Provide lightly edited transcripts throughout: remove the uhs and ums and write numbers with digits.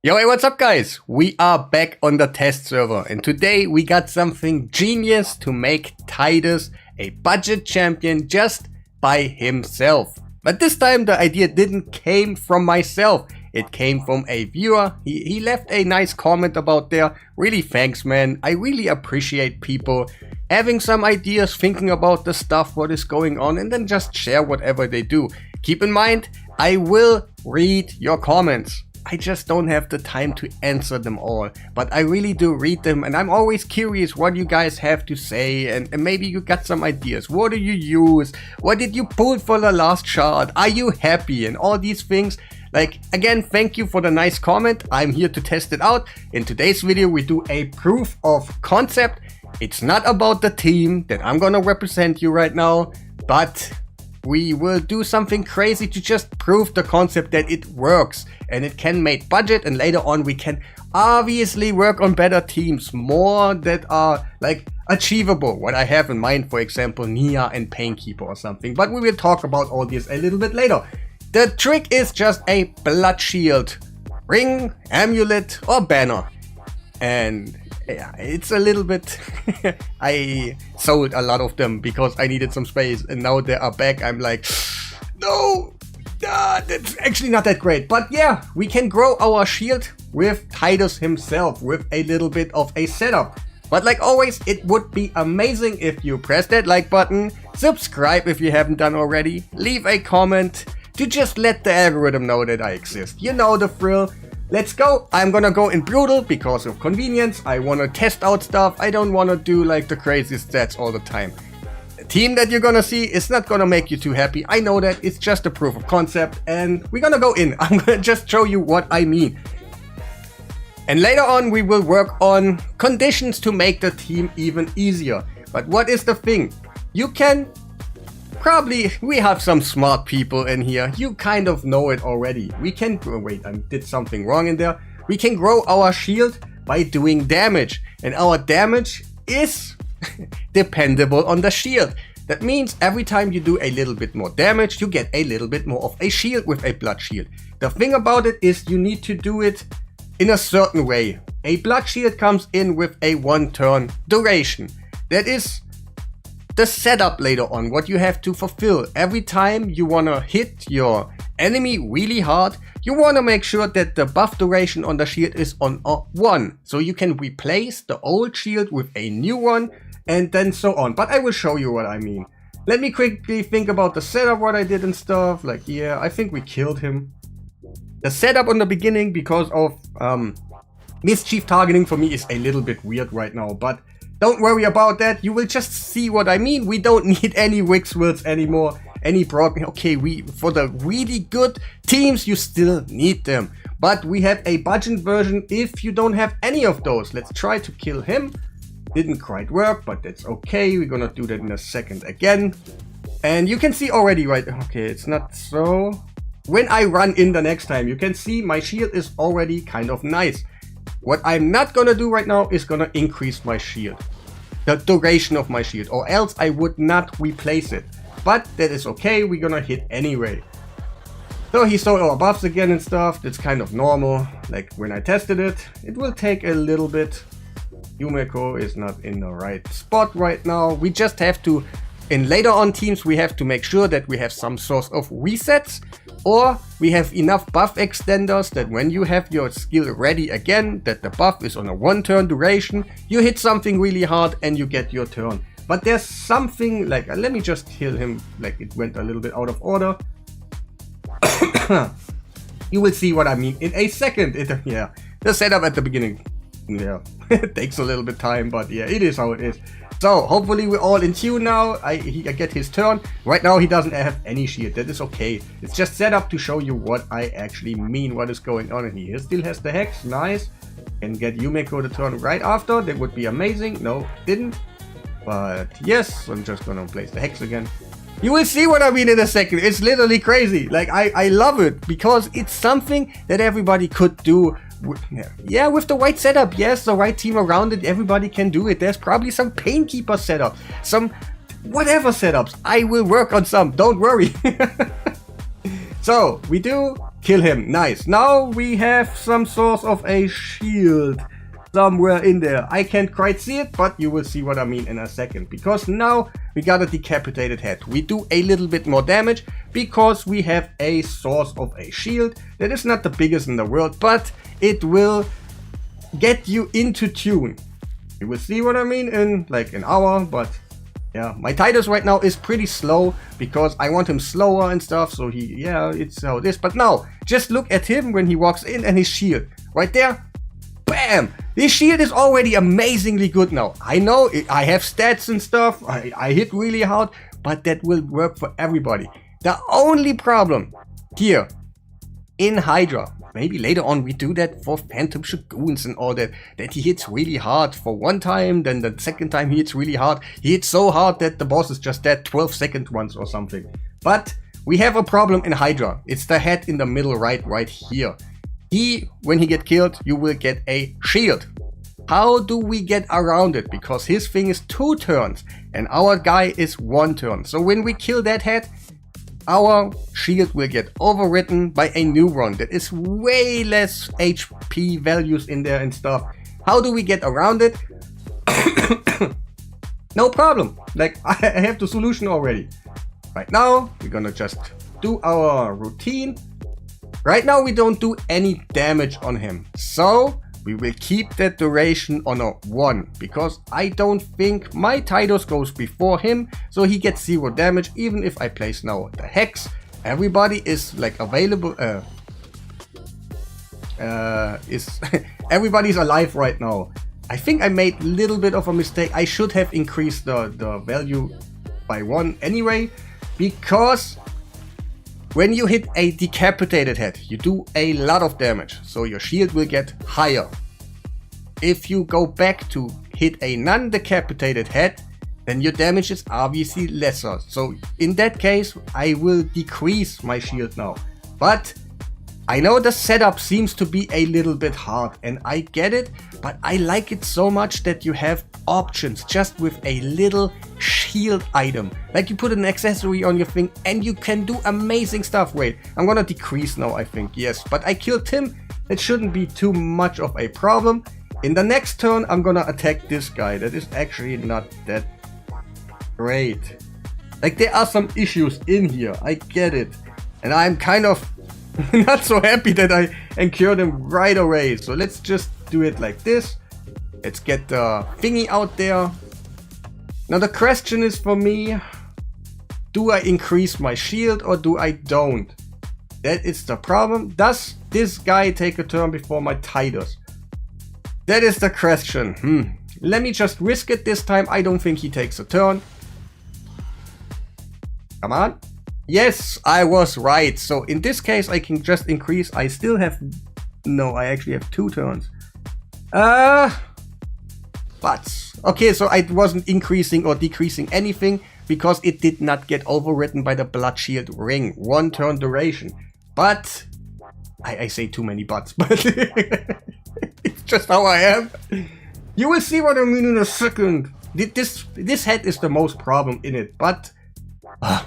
Yo, hey, what's up guys? We are back on the test server and today we got something genius to make TITUS a budget champion just by himself. But this time the idea didn't came from myself, it came from a viewer. He left a nice comment about there. Really thanks man, I really appreciate people having some ideas, thinking about the stuff, what is going on, and then just share whatever they do. Keep in mind, I will read your comments. I just don't have the time to answer them all, but I really do read them and I'm always curious what you guys have to say and maybe you got some ideas. What do you use? What did you pull for the last shard? Are you happy? And all these things. Like, again, thank you for the nice comment. I'm here to test it out. In today's video, we do a proof of concept. It's not about the team that I'm gonna represent you right now, but we will do something crazy to just prove the concept that it works and it can make budget, and later on we can obviously work on better teams, more that are like achievable. What I have in mind, for example, Nia and Painkeeper or something, but we will talk about all this a little bit later. The trick is just a blood shield, ring, amulet or banner, and yeah, it's a little bit I sold a lot of them because I needed some space and now they are back. I'm like, no, that's actually not that great. But yeah, we can grow our shield with TITUS himself with a little bit of a setup. But like always, it would be amazing if you press that like button, subscribe if you haven't done already, leave a comment to just let the algorithm know that I exist. You know the thrill. Let's go. I'm gonna go in brutal because of convenience. I wanna test out stuff. I don't wanna do like the craziest stats all the time. The team that you're gonna see is not gonna make you too happy. I know that. It's just a proof of concept and we're gonna go in. I'm gonna just show you what I mean. And later on we will work on conditions to make the team even easier. But what is the thing? You can probably, we have some smart people in here. You kind of know it already. We can, oh wait, I did something wrong in there. We can grow our shield by doing damage. And our damage is dependable on the shield. That means every time you do a little bit more damage, you get a little bit more of a shield with a blood shield. The thing about it is you need to do it in a certain way. A blood shield comes in with a 1 turn duration. That is the setup later on, what you have to fulfill. Every time you wanna hit your enemy really hard, you wanna make sure that the buff duration on the shield is on a 1. So you can replace the old shield with a new one and then so on. But I will show you what I mean. Let me quickly think about the setup, what I did and stuff. Like, yeah, I think we killed him. The setup on the beginning because of mischief targeting for me is a little bit weird right now, but don't worry about that, you will just see what I mean. We don't need any Wixwills anymore, any Brock. Okay, for the really good teams, you still need them. But we have a budget version if you don't have any of those. Let's try to kill him. Didn't quite work, but that's okay. We're gonna do that in a second again. And you can see already, right? Okay, it's not so. When I run in the next time, you can see my shield is already kind of nice. What I'm not gonna do right now is gonna increase my shield, the duration of my shield, or else I would not replace it. But that is okay, we're gonna hit anyway. So he saw our buffs again and stuff. That's kind of normal. Like when I tested it, it will take a little bit. Yumeko is not in the right spot right now. We just have to, in later on teams, we have to make sure that we have some sort of resets, or we have enough buff extenders that when you have your skill ready again, that the buff is on a 1 turn duration, you hit something really hard and you get your turn. But there's something like, let me just heal him, like it went a little bit out of order. You will see what I mean in a second. Yeah, the setup at the beginning, yeah, it takes a little bit time, but yeah, it is how it is. So hopefully we're all in tune now. I get his turn. Right now he doesn't have any shield. That is okay. It's just set up to show you what I actually mean, what is going on in here. He still has the hex. Nice. Can get Yumeko the turn right after. That would be amazing. No, didn't. But yes, I'm just gonna place the hex again. You will see what I mean in a second. It's literally crazy. Like I love it because it's something that everybody could do. Yeah, with the right setup, yes, the right team around it, everybody can do it. There's probably some Painkeeper setup, some whatever setups. I will work on some, don't worry. So we do Kill him. Nice. Now we have some sort of a shield somewhere in there. I can't quite see it, but you will see what I mean in a second. Because now we got a decapitated head. We do a little bit more damage because we have a source of a shield that is not the biggest in the world, but it will get you into tune. You will see what I mean in like an hour, but yeah, my TITUS right now is pretty slow because I want him slower and stuff, so it's how it is. But now, just look at him when he walks in and his shield. Right there, bam! This shield is already amazingly good now. I know I have stats and stuff, I hit really hard, but that will work for everybody. The only problem here in Hydra, maybe later on we do that for Phantom Shoguns and all that he hits really hard for one time, then the second time he hits really hard. He hits so hard that the boss is just dead 12 seconds once or something. But we have a problem in Hydra. It's the head in the middle right here. When he get killed, you will get a shield. How do we get around it? Because his thing is 2 turns and our guy is 1 turn. So when we kill that head, our shield will get overwritten by a new one that is way less HP values in there and stuff. How do we get around it? No problem. Like, I have the solution already. Right now, we're gonna just do our routine. Right now, we don't do any damage on him. So, we will keep that duration on a 1. Because I don't think my TITUS goes before him. So he gets 0 damage. Even if I place now the hex. Everybody is like available. Everybody's alive right now. I think I made a little bit of a mistake. I should have increased the value by 1 anyway. Because when you hit a decapitated head, you do a lot of damage, so your shield will get higher. If you go back to hit a non-decapitated head, then your damage is obviously lesser. So in that case, I will decrease my shield now. But I know the setup seems to be a little bit hard, and I get it, but I like it so much that you have options just with a little shield item. Like you put an accessory on your thing and you can do amazing stuff. Wait, I'm gonna decrease now, I think. Yes, but I killed him. It shouldn't be too much of a problem. In the next turn, I'm gonna attack this guy. That is actually not that great. Like, there are some issues in here. I get it. And I'm kind of not so happy that I incurred him right away. So let's just do it like this. Let's get the thingy out there. Now the question is for me, do I increase my shield or do I don't? That is the problem. Does this guy take a turn before my TITUS? That is the question. Let me just risk it this time. I don't think he takes a turn. Come on. Yes, I was right. So in this case, I can just increase. I still have... No, I actually have 2 turns. But... Okay, so I wasn't increasing or decreasing anything because it did not get overwritten by the Blood Shield ring. 1 turn duration. But... I say too many buts, but... It's just how I am. You will see what I mean in a second. This head is the most problem in it, but...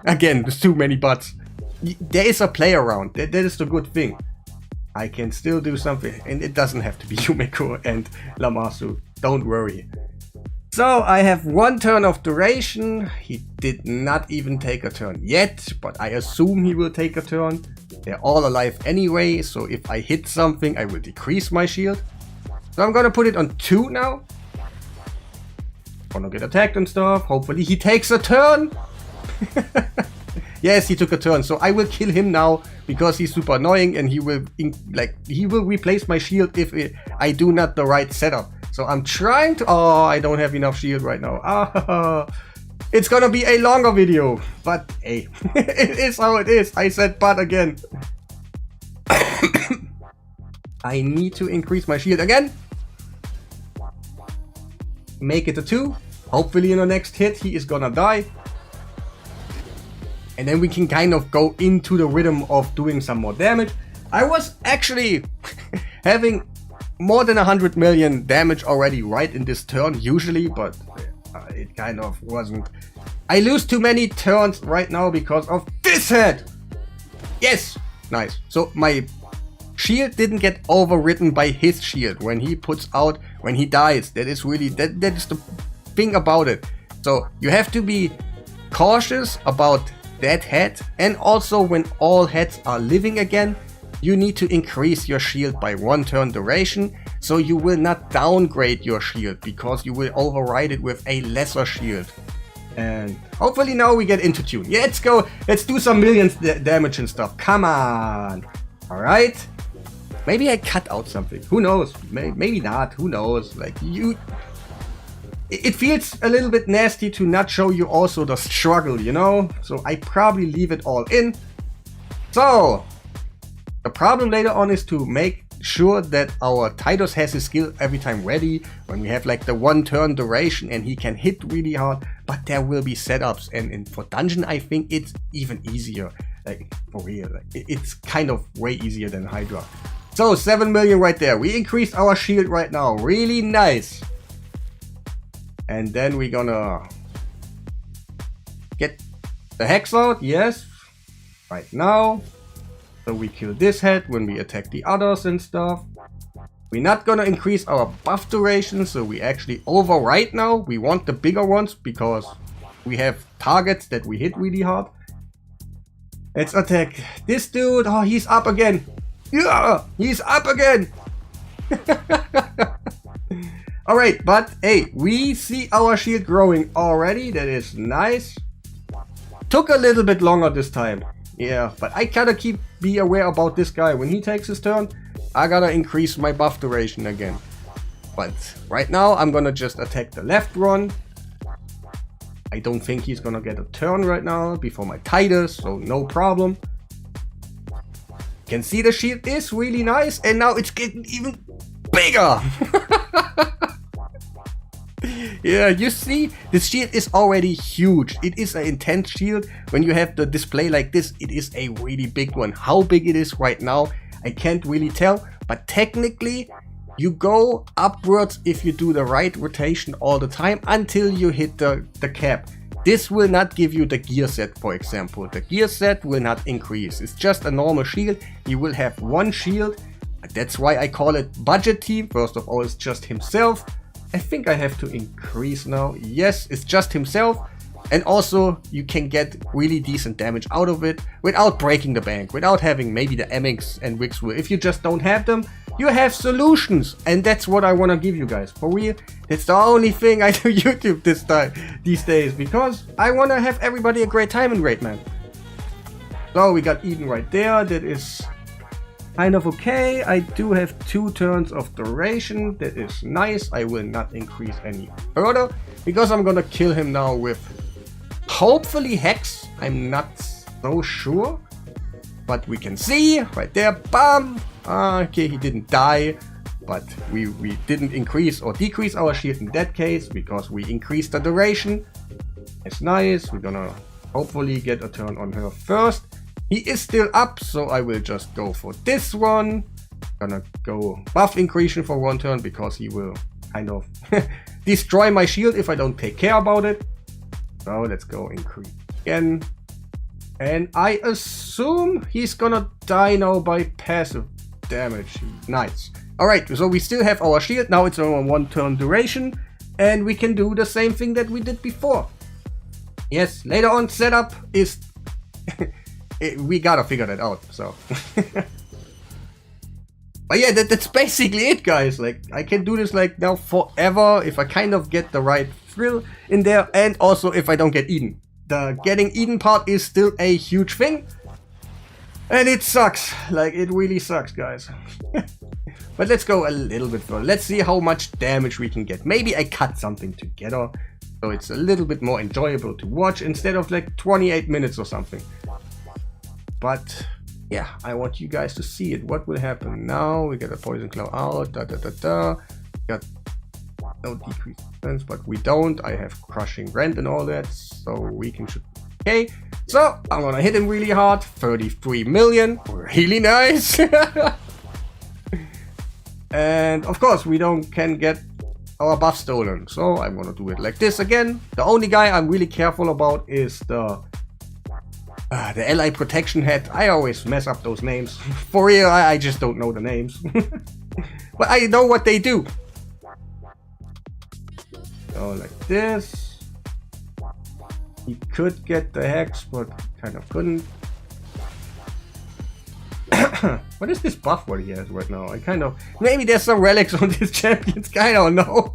again, there's too many buts. There is a play around. That is the good thing. I can still do something, and it doesn't have to be Yumeko and Lamasu. Don't worry. So I have 1 turn of duration. He did not even take a turn yet, but I assume he will take a turn. They're all alive anyway, so if I hit something, I will decrease my shield. So I'm gonna put it on 2 now. Gonna get attacked and stuff. Hopefully he takes a turn. Yes, he took a turn, so I will kill him now because he's super annoying and he will replace my shield if I do not the right setup. So I'm trying to... Oh, I don't have enough shield right now. It's gonna be a longer video, but hey, it is how it is. I said but again. I need to increase my shield again. Make it a 2. Hopefully in the next hit he is gonna die. And then we can kind of go into the rhythm of doing some more damage. I was actually having more than 100 million damage already right in this turn usually, but it kind of wasn't. I lose too many turns right now because of this head. Yes, Nice. So my shield didn't get overwritten by his shield when he puts out, when he dies. That is really, that is the thing about it. So you have to be cautious about that head, and also when all heads are living again, you need to increase your shield by 1 turn duration, so you will not downgrade your shield because you will override it with a lesser shield. And hopefully now we get into tune. Yeah, let's go, let's do some millions damage and stuff. Come on. Alright. Maybe I cut out something. Who knows? Maybe not. Who knows? Like, it feels a little bit nasty to not show you also the struggle, you know? So I probably leave it all in. So the problem later on is to make sure that our TITUS has his skill every time ready when we have like the 1 turn duration and he can hit really hard. But there will be setups, and for dungeon I think it's even easier. Like, for real, like, it's kind of way easier than Hydra. So 7 million right there. We increased our shield right now. Really nice. And then we're gonna get the hex out. Yes. Right now. So we kill this head when we attack the others and stuff. We're not gonna increase our buff duration. So we actually override now. We want the bigger ones because we have targets that we hit really hard. Let's attack this dude. Oh, he's up again. Yeah, he's up again. Alright, but hey, we see our shield growing already. That is nice. Took a little bit longer this time. Yeah, but I gotta be aware about this guy. When he takes his turn, I gotta increase my buff duration again. But right now, I'm gonna just attack the left one. I don't think he's gonna get a turn right now before my TITUS, so no problem. Can see the shield is really nice, and now it's getting even bigger. Yeah, you see, this shield is already huge. It is an intense shield. When you have the display like this, it is a really big one. How big it is right now, I can't really tell. But technically, you go upwards if you do the right rotation all the time until you hit the cap. This will not give you the gear set, for example. The gear set will not increase. It's just a normal shield. You will have 1 shield. That's why I call it budget team. First of all, it's just himself. I think I have to increase now. Yes, it's just himself. And also, you can get really decent damage out of it without breaking the bank, without having maybe the MX and Wix. If you just don't have them, you have solutions. And that's what I want to give you guys. For real, it's the only thing I do YouTube these days, because I want to have everybody a great time in Raid, man. So we got Eden right there. That is kind of okay. I do have 2 turns of duration. That is nice. I will not increase any further because I'm gonna kill him now with hopefully Hex. I'm not so sure, but we can see right there. Bam. Okay, he didn't die, but we didn't increase or decrease our shield in that case because we increased the duration. It's nice. We're gonna hopefully get a turn on her first. He is still up, so I will just go for this one. Gonna go buff increase for 1 turn because he will kind of destroy my shield if I don't take care about it. So let's go increase again. And I assume he's gonna die now by passive damage. Nice. Alright, so we still have our shield. Now it's on 1 turn duration. And we can do the same thing that we did before. Yes, later on setup is... we gotta figure that out, so. But yeah, that's basically it, guys. Like, I can do this like now forever if I kind of get the right thrill in there, and also if I don't get Eden. The getting Eden part is still a huge thing, and it sucks. Like, it really sucks, guys. But let's go a little bit further. Let's see how much damage we can get. Maybe I cut something together, so it's a little bit more enjoyable to watch instead of like 28 minutes or something. But yeah, I want you guys to see it. What will happen now? We get a poison claw out. Got no decreased defense, but we don't. I have crushing rend and all that, so we can shoot. Okay, so I'm gonna hit him really hard. 33 million, really nice. And of course, we can get our buff stolen. So I'm gonna do it like this again. The only guy I'm really careful about is the The ally protection hat. I always mess up those names. For real, I just don't know the names. But I know what they do. So like this. He could get the hex, but kind of couldn't. What is this buff what he has right now? I kind of... Maybe there's some relics on this champions. I don't know.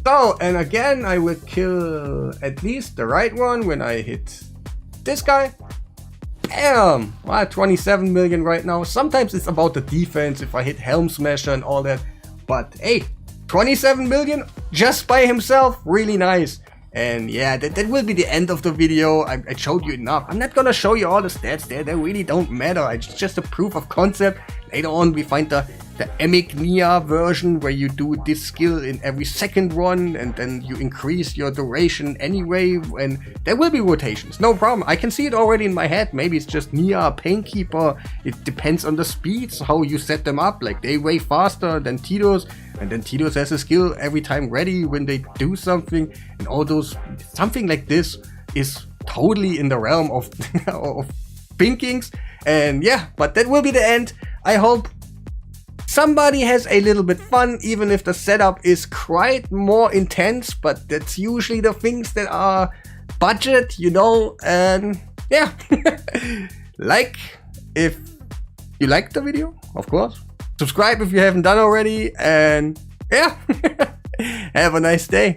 So, and again, I will kill at least the right one when I hit this guy. Damn! Wow, 27 million right now. Sometimes it's about the defense, if I hit Helm Smasher and all that. But hey, 27 million just by himself. Really nice. And yeah, that will be the end of the video. I showed you enough. I'm not gonna show you all the stats there. They really don't matter. It's just a proof of concept. Later on, we find the Emic Nia version where you do this skill in every second run and then you increase your duration anyway. And there will be rotations. No problem. I can see it already in my head. Maybe it's just Nia, Painkeeper. It depends on the speeds, how you set them up. Like they way faster than TITUS. And then TITUS has a skill every time ready when they do something, and all those, something like this is totally in the realm of, of thinkings. And yeah, but that will be the end. I hope somebody has a little bit fun, even if the setup is quite more intense, but that's usually the things that are budget, you know. And yeah, like if you liked the video, of course. Subscribe if you haven't done already, and yeah, have a nice day.